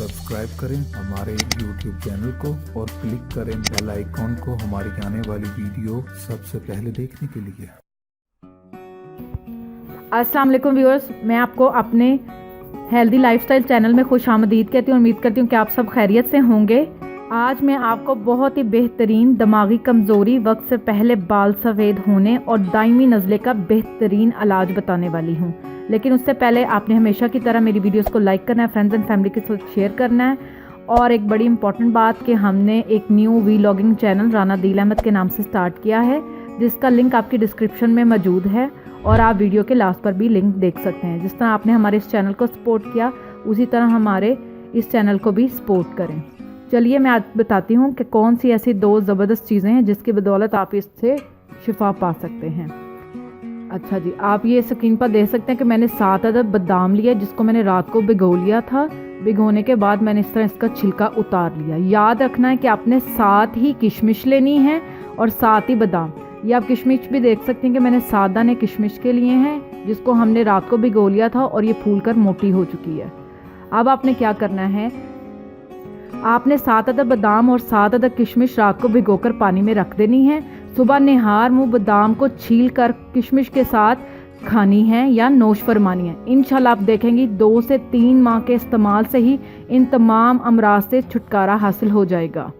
Subscribe करें हमारे YouTube channel को और क्लिक करें बेल आइकॉन को हमारी आने वाली वीडियो सबसे पहले देखने के लिए। अस्सलाम वालेकुम व्यूअर्स, मैं आपको अपने हेल्दी लाइफस्टाइल चैनल में खुश आमदीद कहती हूँ। उम्मीद करती हूँ कि आप सब खैरियत से होंगे। आज मैं आपको बहुत ही बेहतरीन दिमागी कमज़ोरी, वक्त से पहले बाल सफ़ेद होने और दायमी नज़ले का बेहतरीन इलाज बताने वाली हूँ। लेकिन उससे पहले आपने हमेशा की तरह मेरी वीडियोस को लाइक करना है, फ्रेंड्स एंड फैमिली के साथ शेयर करना है। और एक बड़ी इंपॉर्टेंट बात कि हमने एक न्यू वीलॉगिंग चैनल राना दिल अहमद के नाम से स्टार्ट किया है, जिसका लिंक आपकी डिस्क्रिप्शन में मौजूद है और आप वीडियो के लास्ट पर भी लिंक देख सकते हैं। जिस तरह आपने हमारे इस चैनल को सपोर्ट किया, उसी तरह हमारे इस चैनल को भी सपोर्ट करें। चलिए मैं आज बताती हूँ कि कौन सी ऐसी 2 ज़बरदस्त चीज़ें हैं जिसकी बदौलत आप इससे शिफा पा सकते हैं। अच्छा जी, आप ये स्क्रीन पर देख सकते हैं कि मैंने 7 अदद बादाम लिया, जिसको मैंने रात को भिगो लिया था। भिगोने के बाद मैंने इस तरह इसका छिलका उतार लिया। याद रखना है कि आपने 7 ही किशमिश लेनी है और 7 ही बादाम। ये आप किशमिश भी देख सकते हैं कि मैंने 7 दाने किशमिश के लिए हैं, जिसको हमने रात को भिगो लिया था और ये फूल कर मोटी हो चुकी है। अब आपने क्या करना है, आपने 7 अदद बादाम और 7 अदद किशमिश रात को भिगोकर पानी में रख देनी है। सुबह निहार मुँह बादाम को छील कर किशमिश के साथ खानी है या नोश फरमानी है। इंशाल्लाह आप देखेंगी 2 से 3 माह के इस्तेमाल से ही इन तमाम अमराज से छुटकारा हासिल हो जाएगा।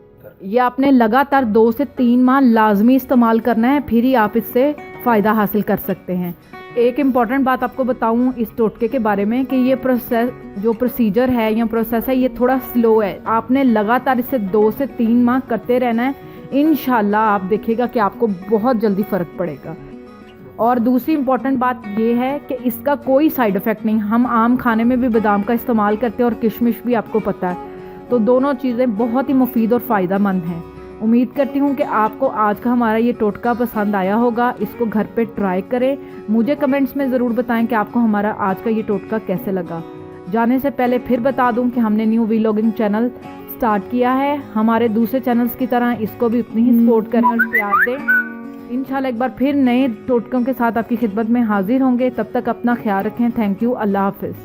ये आपने लगातार 2 से 3 माह लाजमी इस्तेमाल करना है, फिर ही आप इससे फ़ायदा हासिल कर सकते हैं। एक इम्पॉर्टेंट बात आपको बताऊं इस टोटके के बारे में कि ये प्रोसीजर है या प्रोसेस है, ये थोड़ा स्लो है। आपने लगातार इसे 2 से 3 माह करते रहना है। इंशाल्लाह आप देखिएगा कि आपको बहुत जल्दी फ़र्क पड़ेगा। और दूसरी इम्पॉर्टेंट बात ये है कि इसका कोई साइड इफ़ेक्ट नहीं। हम आम खाने में भी बादाम का इस्तेमाल करते हैं और किशमिश भी, आपको पता है। तो दोनों चीज़ें बहुत ही मुफीद और फ़ायदेमंद हैं। उम्मीद करती हूँ कि आपको आज का हमारा ये टोटका पसंद आया होगा। इसको घर पे ट्राई करें, मुझे कमेंट्स में ज़रूर बताएं कि आपको हमारा आज का ये टोटका कैसे लगा। जाने से पहले फिर बता दूं कि हमने न्यू वीलॉगिंग चैनल स्टार्ट किया है। हमारे दूसरे चैनल्स की तरह इसको भी उतनी ही सपोर्ट करें और प्यार दें। इंशाल्लाह एक बार फिर नए टोटकों के साथ आपकी खिदमत में हाजिर होंगे। तब तक अपना ख्याल रखें। Thank you. अल्लाह हाफिज़।